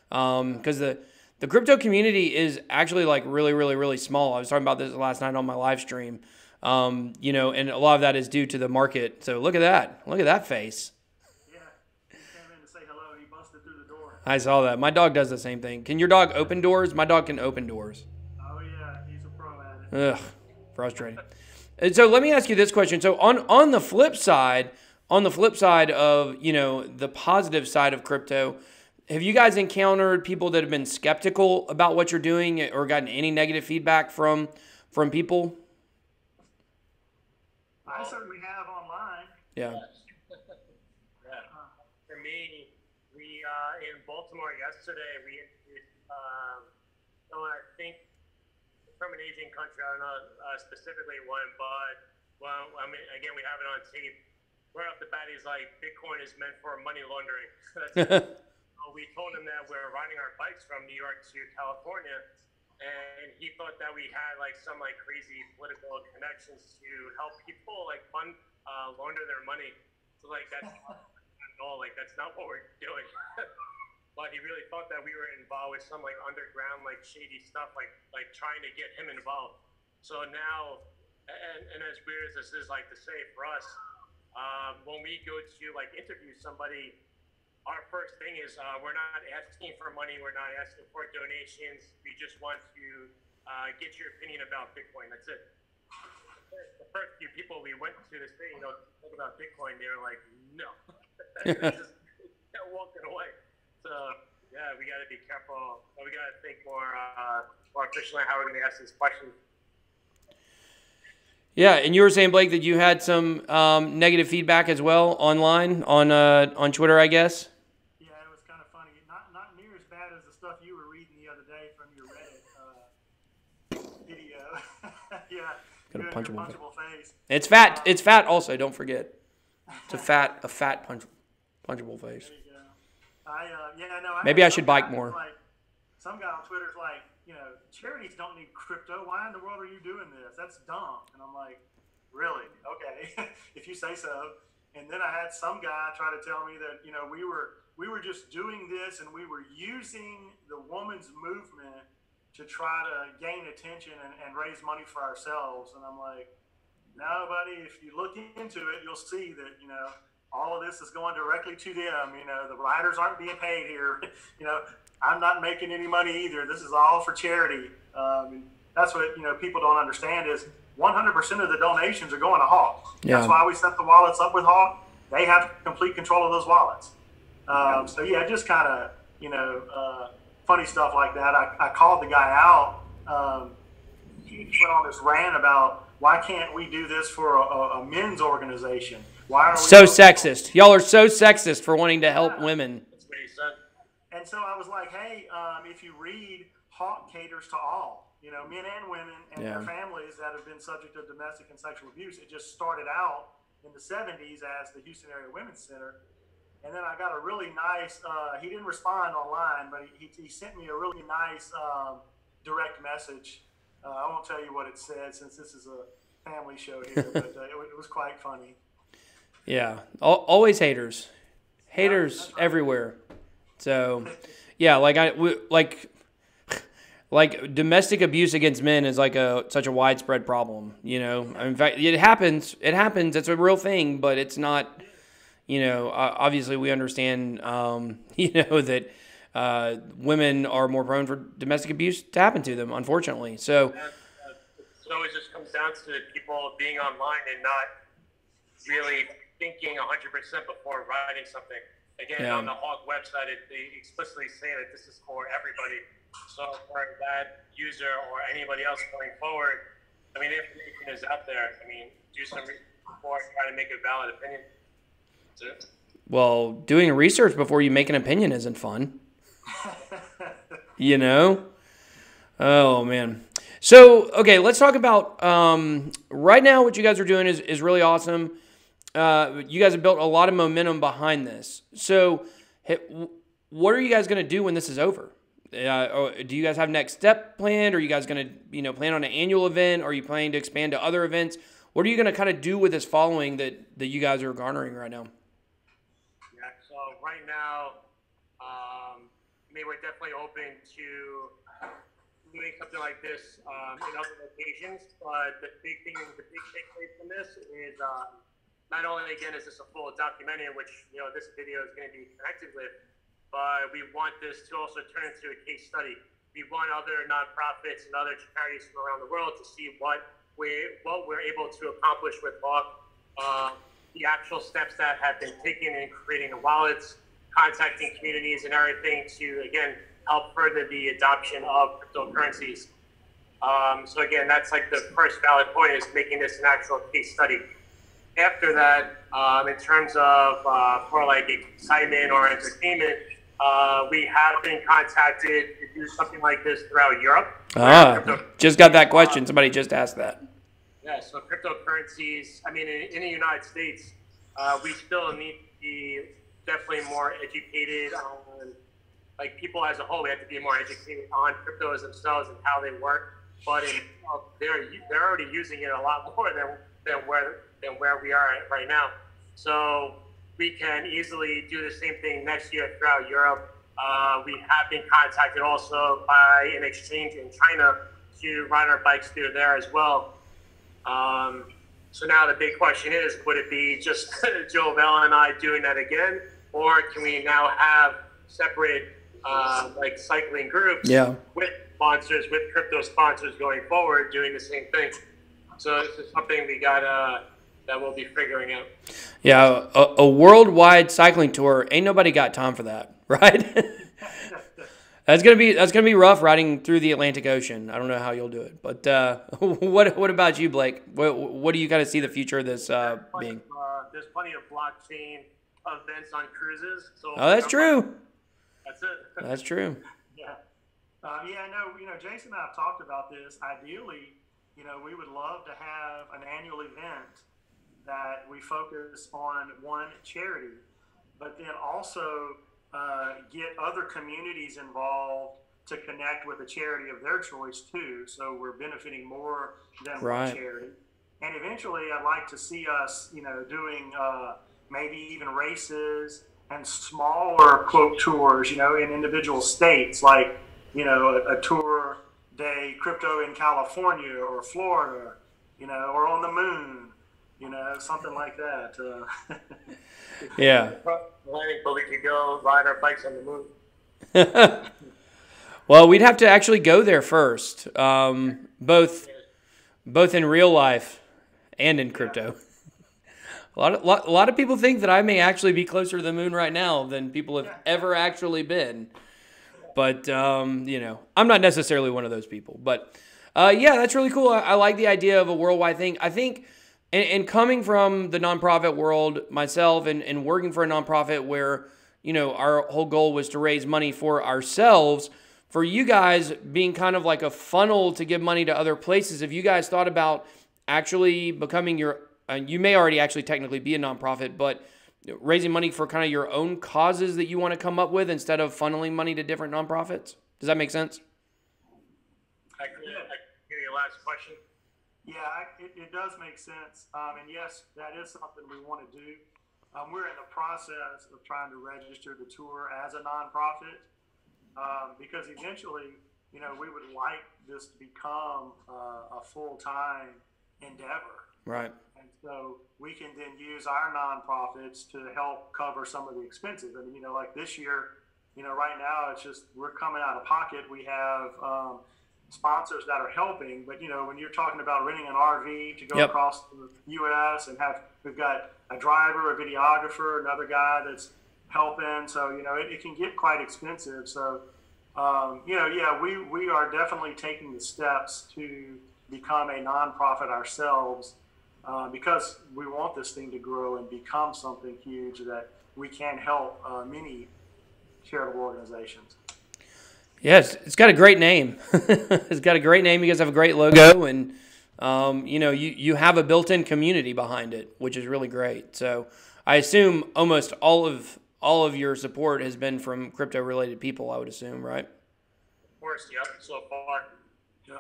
Because the crypto community is actually like really, really, really small. I was talking about this last night on my live stream. You know, and a lot of that is due to the market. So look at that. Look at that face. Yeah. He came in to say hello. He busted through the door. I saw that. My dog does the same thing. Can your dog open doors? My dog can open doors. Oh, yeah. He's a pro at it. Ugh. Frustrating. And so let me ask you this question. So on the flip side of, you know, the positive side of crypto, Have you guys encountered people that have been skeptical about what you're doing or gotten any negative feedback from people? I certainly have online. Yeah. Yeah. For me, we in Baltimore yesterday, we introduced someone, I think, from an Asian country. I don't know specifically one, but well, I mean, again, we have it on tape. Right off the bat, he's like, Bitcoin is meant for money laundering. We told him that we're riding our bikes from New York to California, and he thought that we had like some like crazy political connections to help people like launder their money. So like that's not at all, like that's not what we're doing. But he really thought that we were involved with some like underground like shady stuff, like trying to get him involved. So now, and as weird as this is like to say for us, when we go to like interview somebody, our first thing is we're not asking for money, we're not asking for donations. We just want to get your opinion about Bitcoin. That's it. The first few people we went to say, talk about Bitcoin, they were like, no. They just kept walking away. So yeah, we got to be careful. We got to think more efficiently how we're going to ask these questions. Yeah, and you were saying, Blake, that you had some negative feedback as well online on Twitter, I guess. Yeah, it was kind of funny. Not near as bad as the stuff you were reading the other day from your Reddit video. Yeah, Got a punchable face. It's fat. It's fat. Also, don't forget. It's a fat punchable face. There you go. Maybe I should bike more. Like, some guy on Twitter's like, charities don't need crypto. Why in the world are you doing this? That's dumb. And I'm like, really? Okay, if you say so. And then I had some guy try to tell me that, we were just doing this and we were using the woman's movement to try to gain attention and raise money for ourselves. And I'm like, no, buddy, if you look into it, you'll see that, all of this is going directly to them. The writers aren't being paid here. I'm not making any money either. This is all for charity. That's what people don't understand is 100% of the donations are going to Hawk. Yeah. That's why we set the wallets up with Hawk. They have complete control of those wallets. So yeah, just kind of funny stuff like that. I called the guy out. He went on this rant about why can't we do this for a men's organization? Why are we so sexist? Y'all are so sexist for wanting to help women. That's what he said. And so I was like, hey, if you read, Hawk caters to all, men and women and their families that have been subject to domestic and sexual abuse. It just started out in the 70s as the Houston Area Women's Center. And then I got a really nice, he didn't respond online, but he sent me a really nice direct message. I won't tell you what it said since this is a family show here, but it was quite funny. Yeah, always haters right. Everywhere. So, yeah, like domestic abuse against men is like such a widespread problem. In fact, it happens. It's a real thing, but it's not. Obviously we understand. That women are more prone for domestic abuse to happen to them, unfortunately. So. It always just comes down to people being online and not really thinking 100% before writing something. Again, on the Hawk website, they explicitly say that this is for everybody. So for that user or anybody else going forward, the information is out there. Do some research before trying to make a valid opinion. That's it. Well, doing research before you make an opinion isn't fun. Oh, man. So, okay, let's talk about right now what you guys are doing is really awesome. You guys have built a lot of momentum behind this. So what are you guys going to do when this is over? Do you guys have next step planned? Are you guys going to plan on an annual event? Are you planning to expand to other events? What are you going to kind of do with this following that you guys are garnering right now? Yeah, so right now, we're definitely open to doing something like this in other locations, but the big takeaway from this is not only, again, is this a full documentary, which this video is going to be connected with, but we want this to also turn into a case study. We want other nonprofits and other charities from around the world to see what we're able to accomplish with Hawk, the actual steps that have been taken in creating the wallets, contacting communities and everything to, again, help further the adoption of cryptocurrencies. So again, that's like the first valid point, is making this an actual case study. After that, in terms of for like excitement or entertainment, we have been contacted to do something like this throughout Europe. Just got that question. Somebody just asked that. Yeah, so cryptocurrencies, I mean, in the United States, we still need to be definitely more educated on, like, people as a whole. We have to be more educated on cryptos themselves and how they work. But they're already using it a lot more than where we are right now. So we can easily do the same thing next year throughout Europe. We have been contacted also by an exchange in China to ride our bikes through there as well. So now the big question is, would it be just Joe Bell and I doing that again? Or can we now have separate like cycling groups with sponsors, with crypto sponsors going forward doing the same thing? So this is something we got that we'll be figuring out. Yeah, a worldwide cycling tour. Ain't nobody got time for that, right? That's gonna be rough riding through the Atlantic Ocean. I don't know how you'll do it, but what about you, Blake? What do you kind of see the future of this being? There's plenty of blockchain events on cruises. So that's true. That's it. That's true. Yeah. No, Jason and I have talked about this. Ideally, we would love to have an annual event that we focus on one charity, but then also get other communities involved to connect with a charity of their choice too. So we're benefiting more than one charity. And eventually, I'd like to see us, doing maybe even races and smaller quote tours, in individual states, like a tour day crypto in California or Florida, or on the moon, something like that. Yeah. But we could go ride our bikes on the moon. Well, we'd have to actually go there first, both in real life and in crypto. A lot of people think that I may actually be closer to the moon right now than people have ever actually been. But, I'm not necessarily one of those people. But, that's really cool. I like the idea of a worldwide thing. I think, and coming from the nonprofit world myself and working for a nonprofit where, our whole goal was to raise money for ourselves, for you guys being kind of like a funnel to give money to other places, have you guys thought about actually becoming you may already actually technically be a nonprofit, but raising money for kind of your own causes that you want to come up with instead of funneling money to different nonprofits? Does that make sense? I can hear your last question. Yeah, it does make sense. And yes, that is something we want to do. We're in the process of trying to register the tour as a nonprofit because eventually, we would like this to become a full-time endeavor. Right. And so we can then use our nonprofits to help cover some of the expenses. I mean, like this year, right now it's just we're coming out of pocket. We have sponsors that are helping, but when you're talking about renting an RV to go across the U.S. and we've got a driver, a videographer, another guy that's helping, so it can get quite expensive. So we are definitely taking the steps to become a nonprofit ourselves. Because we want this thing to grow and become something huge that we can help many charitable organizations. Yes, it's got a great name. It's got a great name. You guys have a great logo, and you have a built-in community behind it, which is really great. So I assume almost all of your support has been from crypto-related people, I would assume, right? Of course, yeah, so far. Yeah.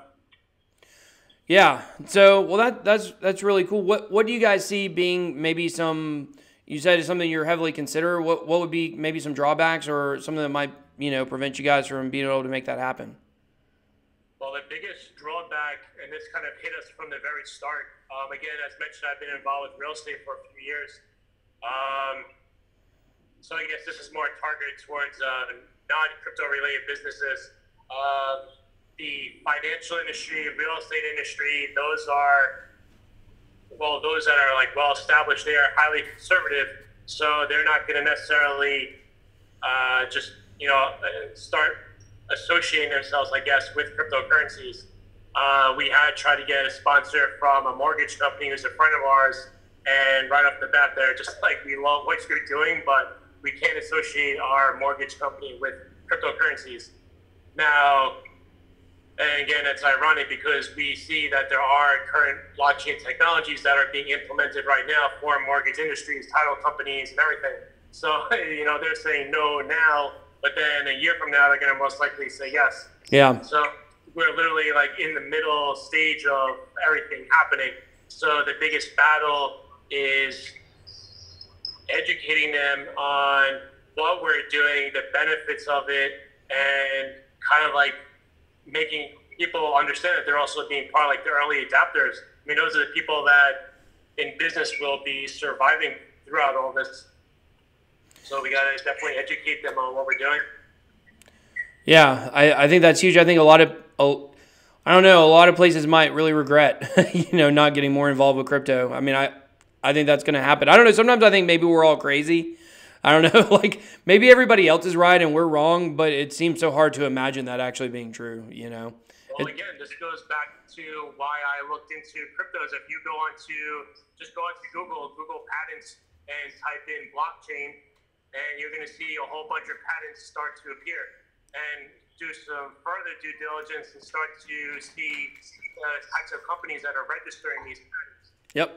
Yeah. So, well, that's really cool. What do you guys see being maybe some? You said it's something you're heavily consider. What would be maybe some drawbacks or something that might prevent you guys from being able to make that happen? Well, the biggest drawback, and this kind of hit us from the very start. Again, as mentioned, I've been involved with real estate for a few years. So I guess this is more targeted towards non-crypto related businesses. The financial industry, real estate industry, those that are like well established, they are highly conservative, so they're not going to necessarily just, start associating themselves, I guess, with cryptocurrencies. We had tried to get a sponsor from a mortgage company who's a friend of ours, and right off the bat, they're just like, we love what you're doing, but we can't associate our mortgage company with cryptocurrencies. Now, and again, it's ironic because we see that there are current blockchain technologies that are being implemented right now for mortgage industries, title companies, and everything. So, they're saying no now, but then a year from now, they're going to most likely say yes. Yeah. So we're literally like in the middle stage of everything happening. So the biggest battle is educating them on what we're doing, the benefits of it, and kind of like making people understand that they're also being part of like the early adapters. I mean, those are the people that in business will be surviving throughout all this. So we got to definitely educate them on what we're doing. Yeah, I think that's huge. I think a lot of places might really regret, not getting more involved with crypto. I mean, I think that's going to happen. I don't know. Sometimes I think maybe we're all crazy. I don't know. Like maybe everybody else is right and we're wrong, but it seems so hard to imagine that actually being true, Well, again, this goes back to why I looked into cryptos. If you just go onto Google patents and type in blockchain, and you're going to see a whole bunch of patents start to appear. And do some further due diligence and start to see types of companies that are registering these patents. Yep.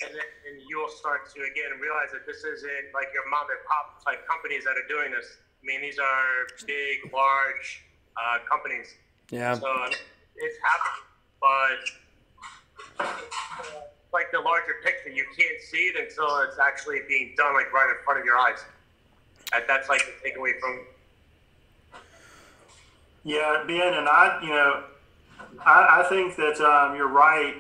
And then you'll start to, again, realize that this isn't like your mom and pop type companies that are doing this. I mean, these are big, large companies. Yeah. So it's happening, but like the larger picture, you can't see it until it's actually being done like right in front of your eyes. That's like the takeaway from. Yeah, Ben, and I think that you're right.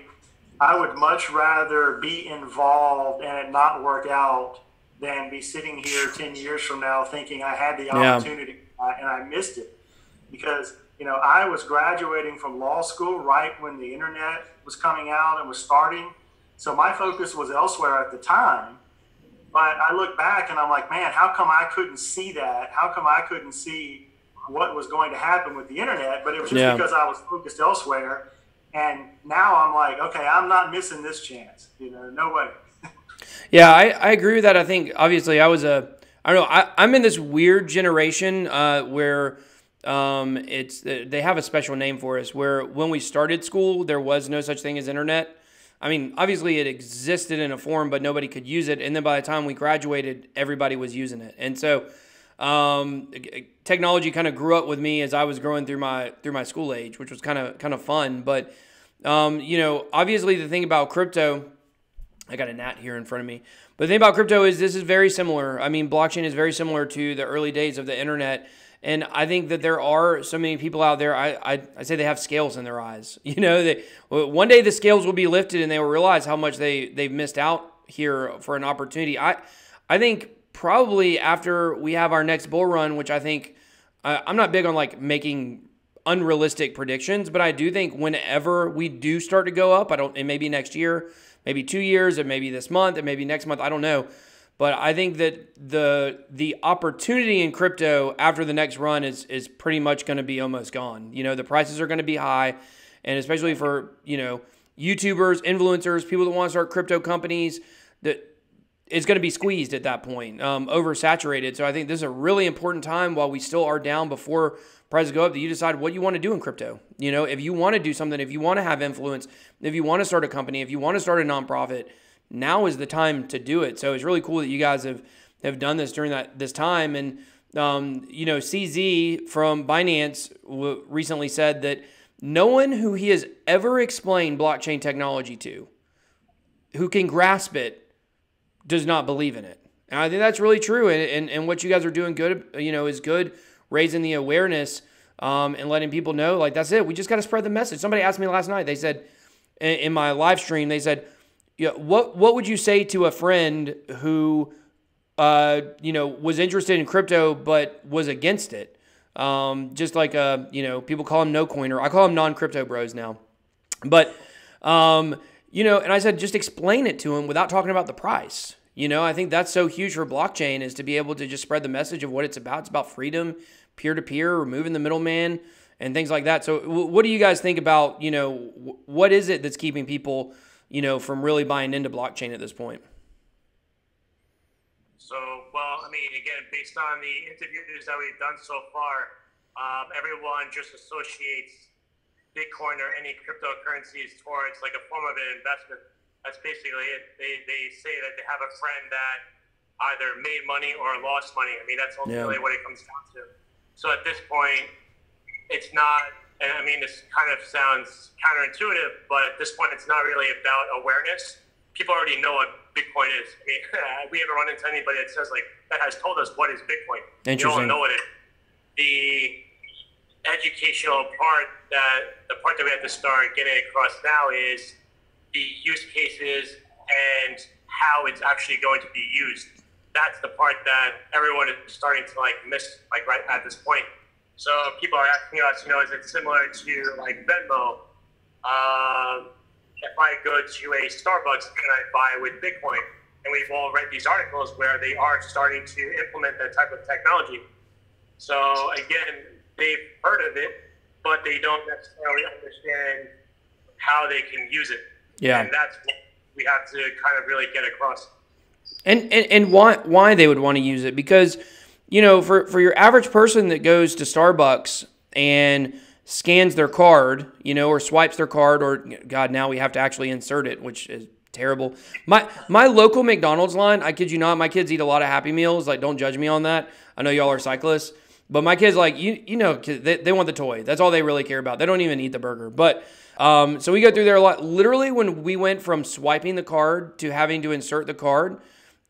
I would much rather be involved and it not work out than be sitting here 10 years from now thinking I had the opportunity and I missed it. Because, I was graduating from law school right when the internet was coming out and was starting. So my focus was elsewhere at the time. But I look back and I'm like, man, how come I couldn't see that? How come I couldn't see what was going to happen with the internet? But it was just because I was focused elsewhere. And now I'm like, okay, I'm not missing this chance. No way. Yeah, I agree with that. I think obviously I'm in this weird generation where they have a special name for us, where when we started school, there was no such thing as internet. I mean, obviously it existed in a form, but nobody could use it. And then by the time we graduated, everybody was using it. And so technology kind of grew up with me as I was growing through my school age, which was kind of fun. But obviously the thing about crypto, I got a gnat here in front of me. But the thing about crypto is this is very similar. I mean, blockchain is very similar to the early days of the internet. And I think that there are so many people out there, I say they have scales in their eyes. One day the scales will be lifted and they will realize how much they've missed out here for an opportunity. I think probably after we have our next bull run, which I think, I'm not big on like making unrealistic predictions, but I do think whenever we do start to go up, it may be next year, maybe 2 years, it may be this month, it may be next month, I don't know. But I think that the opportunity in crypto after the next run is pretty much going to be almost gone. The prices are going to be high, and especially for YouTubers, influencers, people that want to start crypto companies, that it's going to be squeezed at that point, oversaturated. So I think this is a really important time while we still are down before prices go up that you decide what you want to do in crypto. If you want to do something, if you want to have influence, if you want to start a company, if you want to start a nonprofit, now is the time to do it. So it's really cool that you guys have done this during this time. And, CZ from Binance recently said that no one who he has ever explained blockchain technology to, who can grasp it, does not believe in it. And I think that's really true. And what you guys are doing good, is good, raising the awareness and letting people know, like, that's it. We just got to spread the message. Somebody asked me last night, they said, in my live stream, they said, yeah, what would you say to a friend who, was interested in crypto but was against it? Just like, people call them no coiner. I call them non-crypto bros now. But, and I said, just explain it to them without talking about the price. You know, I think that's so huge for blockchain, is to be able to just spread the message of what it's about. It's about freedom, peer-to-peer, removing the middleman, and things like that. So what do you guys think about, you know, what is it that's keeping people, you know, from really buying into blockchain at this point? So, well, I mean, again, based on the interviews that we've done so far, everyone just associates Bitcoin or any cryptocurrencies towards like a form of an investment. That's basically it. They say that they have a friend that either made money or lost money. I mean, that's ultimately what it comes down to. So at this point, it's not, and I mean, this kind of sounds counterintuitive, but at this point, it's not really about awareness. People already know what Bitcoin is. I mean, we ever run into anybody that says, like, that has told us what is Bitcoin. You don't know what it is. The educational part, the part that we have to start getting across now is the use cases and how it's actually going to be used. That's the part that everyone is starting to like miss, like right at this point. So people are asking us, you know, is it similar to like Venmo? If I go to a Starbucks, can I buy with Bitcoin? And we've all read these articles where they are starting to implement that type of technology. So again, they've heard of it, but they don't necessarily understand how they can use it. Yeah. And that's what we have to kind of really get across. And why they would want to use it, because, you know, for your average person that goes to Starbucks and scans their card, you know, or swipes their card, or God, now we have to actually insert it, which is terrible. My local McDonald's line, I kid you not, my kids eat a lot of Happy Meals. Like, don't judge me on that. I know y'all are cyclists, but my kids, like, you know, they want the toy. That's all they really care about. They don't even eat the burger. But so we go through there a lot. Literally, when we went from swiping the card to having to insert the card,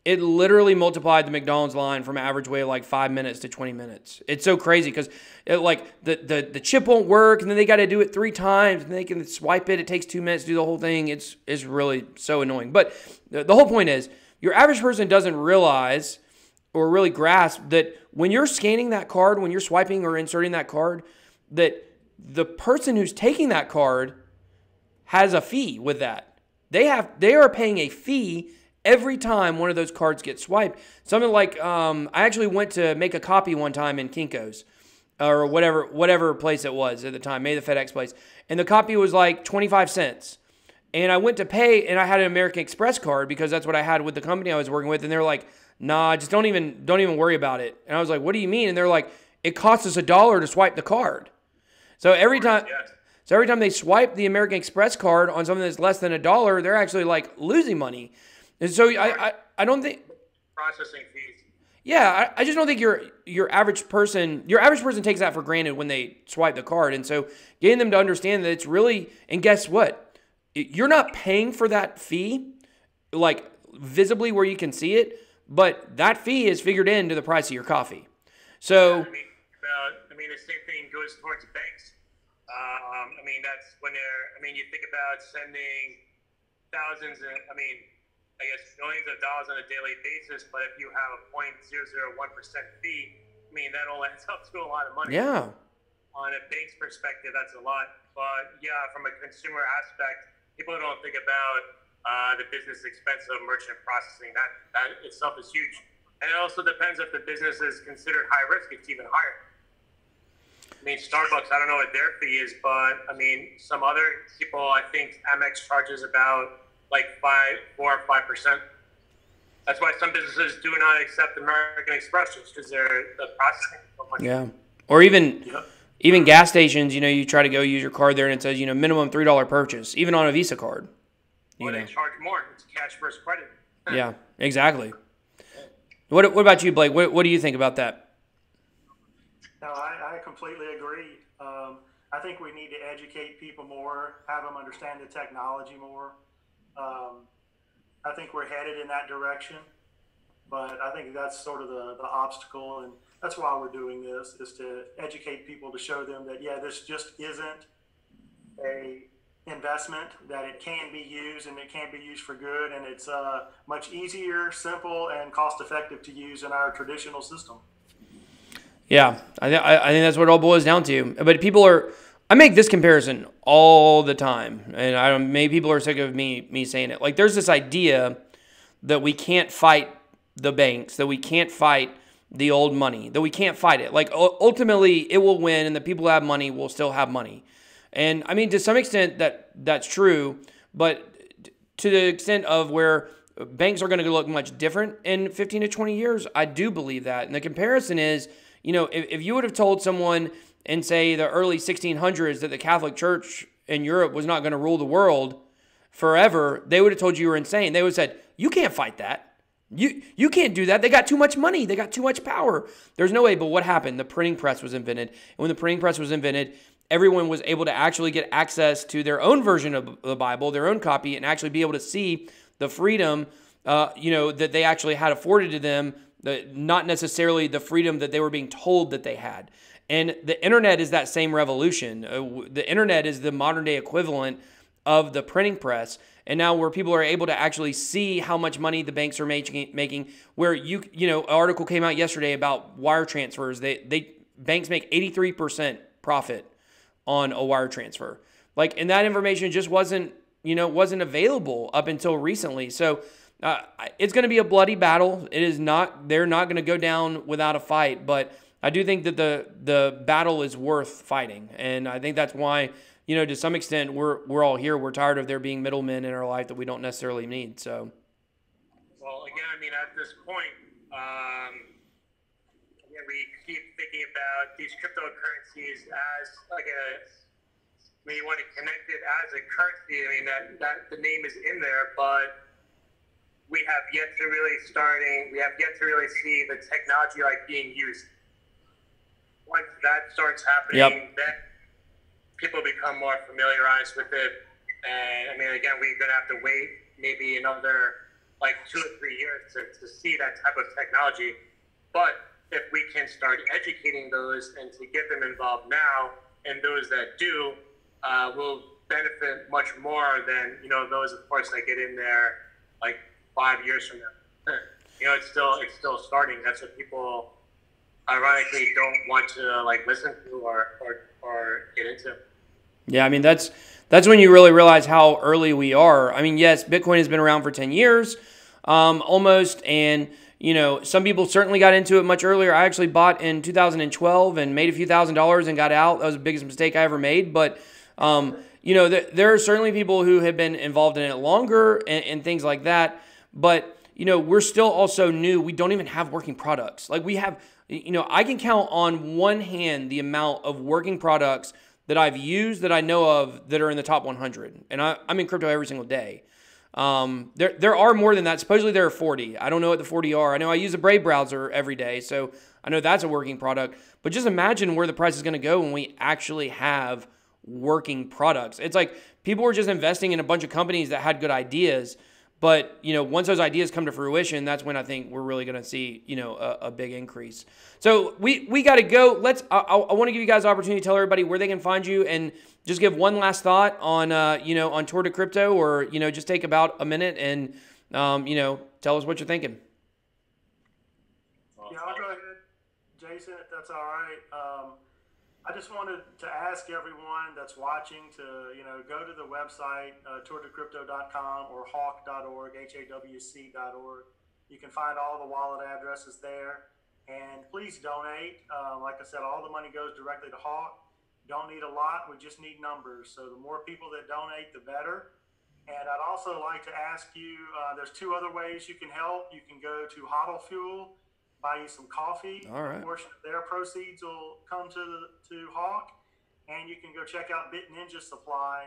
it literally multiplied the McDonald's line from an average wait of like 5 minutes to 20 minutes. It's so crazy because like the chip won't work, and then they got to do it 3 times, and they can swipe it. It takes 2 minutes to do the whole thing. It's really so annoying. But the whole point is, your average person doesn't realize or really grasp that when you're scanning that card, when you're swiping or inserting that card, that the person who's taking that card has a fee with that. They are paying a fee every time one of those cards gets swiped. Something like, I actually went to make a copy one time in Kinko's, or whatever place it was at the time, maybe the FedEx place, and the copy was like 25 cents. And I went to pay, and I had an American Express card because that's what I had with the company I was working with, and they were like, nah, just don't even worry about it. And I was like, what do you mean? And they're like, it costs us $1 to swipe the card. So every time they swipe the American Express card on something that's less than $1, they're actually like losing money. And so I don't think processing fees. Yeah, I just don't think your average person takes that for granted when they swipe the card. And so getting them to understand that it's really, and guess what? You're not paying for that fee like visibly where you can see it, but that fee is figured into the price of your coffee. So I mean, the same thing goes towards banks. I mean, that's when you think about sending thousands of, I guess millions of dollars on a daily basis, but if you have a 0.001% fee, that all adds up to a lot of money. Yeah. On a bank's perspective, that's a lot. But yeah, from a consumer aspect, people don't think about the business expense of merchant processing. That itself is huge. And it also depends if the business is considered high risk, it's even higher. Starbucks, I don't know what their fee is, but some other people, I think Amex charges about like 4 or 5%. That's why some businesses do not accept American Express, just because the processing is so much. Yeah. Or even gas stations, you try to go use your card there and it says, minimum $3 purchase, even on a Visa card. Or they charge more. It's cash versus credit. Yeah, exactly. What about you, Blake? What do you think about that? No, I completely agree. I think we need to educate people more, have them understand the technology more. I think we're headed in that direction, but I think that's sort of the obstacle, and that's why we're doing this, is to educate people, to show them that, yeah, this just isn't a investment, that it can be used and it can be used for good, and it's much easier, simple, and cost-effective to use in our traditional system. Yeah, I think that's what it all boils down to. But I make this comparison all the time, and maybe people are sick of me saying it. Like, there's this idea that we can't fight the banks, that we can't fight the old money, that we can't fight it. Like ultimately it will win and the people who have money will still have money. And I mean, to some extent that's true, but to the extent of where banks are going to look much different in 15 to 20 years, I do believe that. And the comparison is, if you would have told someone in, say, the early 1600s that the Catholic Church in Europe was not going to rule the world forever, they would have told you were insane. They would have said, you can't fight that. You can't do that. They got too much money. They got too much power. There's no way. But what happened? The printing press was invented. And when the printing press was invented, everyone was able to actually get access to their own version of the Bible, their own copy, and actually be able to see the freedom, that they actually had afforded to them, not necessarily the freedom that they were being told that they had. And the internet is that same revolution. The internet is the modern day equivalent of the printing press. And now where people are able to actually see how much money the banks are making, where an article came out yesterday about wire transfers. Banks make 83% profit on a wire transfer. And that information just wasn't available up until recently. So it's going to be a bloody battle. They're not going to go down without a fight, but I do think that the battle is worth fighting. And I think that's why, to some extent we're all here. We're tired of there being middlemen in our life that we don't necessarily need. So, well, again, I mean, at this point, we keep thinking about these cryptocurrencies as you want to connect it as a currency. I mean, that the name is in there, but we have yet to really see the technology being used. Once that starts happening, then people become more familiarized with it. And I mean, again, we're going to have to wait maybe another 2 or 3 years to see that type of technology. But if we can start educating those and to get them involved now, and those that do will benefit much more than, those, of course, that get in there 5 years from now. It's still starting. That's what people ironically don't want to listen to or get into. Yeah, I mean that's when you really realize how early we are. I mean, yes, Bitcoin has been around for 10 years, almost, and some people certainly got into it much earlier. I actually bought in 2012 and made a few $1,000s and got out. That was the biggest mistake I ever made. But there are certainly people who have been involved in it longer and things like that. But we're still also new. We don't even have working products. We have. I can count on one hand the amount of working products that I've used that I know of that are in the top 100. And I'm in crypto every single day. There are more than that. Supposedly there are 40. I don't know what the 40 are. I know I use a Brave browser every day, so I know that's a working product. But just imagine where the price is going to go when we actually have working products. It's like people were just investing in a bunch of companies that had good ideas. But, once those ideas come to fruition, that's when I think we're really going to see, a big increase. So we got to go. I want to give you guys the opportunity to tell everybody where they can find you and just give one last thought on, on Tour to Crypto, or, just take about a minute and, tell us what you're thinking. Yeah, I'll go ahead, Jason, if that's all right. I just wanted to ask everyone that's watching to, go to the website, tourtocrypto.com or hawk.org, HAWC.org. You can find all the wallet addresses there. And please donate. Like I said, all the money goes directly to Hawk. Don't need a lot. We just need numbers. So the more people that donate, the better. And I'd also like to ask you, there's 2 other ways you can help. You can go to Hodl Fuel, buy you some coffee. All right. A portion of their proceeds will come to Hawk. And you can go check out Bit Ninja Supply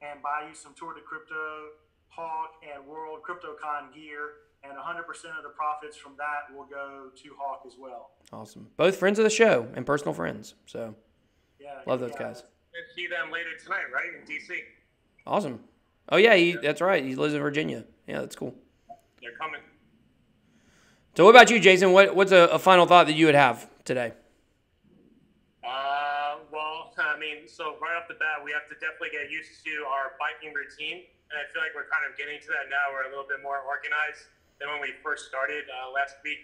and buy you some Tour to Crypto, Hawk, and World CryptoCon gear. And 100% of the profits from that will go to Hawk as well. Awesome. Both friends of the show and personal friends. So, love those guys. We'll see them later tonight, right, in D.C. Awesome. Oh, yeah, that's right. He lives in Virginia. Yeah, that's cool. They're coming. So what about you, Jason? What's a final thought that you would have today? Well, I mean, so right off the bat, we have to definitely get used to our biking routine. And I feel like we're kind of getting to that now. We're a little bit more organized than when we first started last week.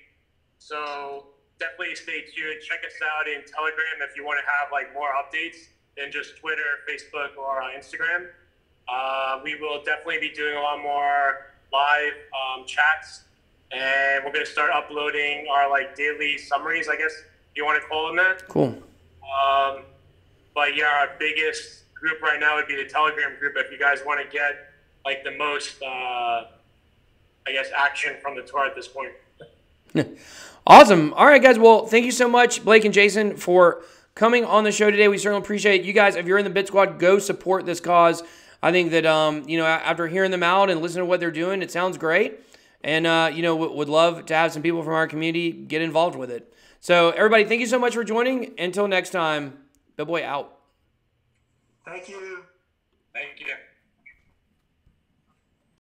So definitely stay tuned. Check us out in Telegram if you want to have more updates than just Twitter, Facebook, or Instagram. We will definitely be doing a lot more live chats, and we're going to start uploading our like daily summaries, I guess you want to call them that. Cool. But yeah, our biggest group right now would be the Telegram group. If you guys want to get like the most, I guess, action from the tour at this point. Awesome. All right, guys. Well, thank you so much, Blake and Jason, for coming on the show today. We certainly appreciate it. You guys, if you're in the Bit Squad, go support this cause. I think that, you know, after hearing them out and listening to what they're doing, it sounds great. And, you know, would love to have some people from our community get involved with it. So, everybody, thank you so much for joining. Until next time, BitBoy out. Thank you. Thank you.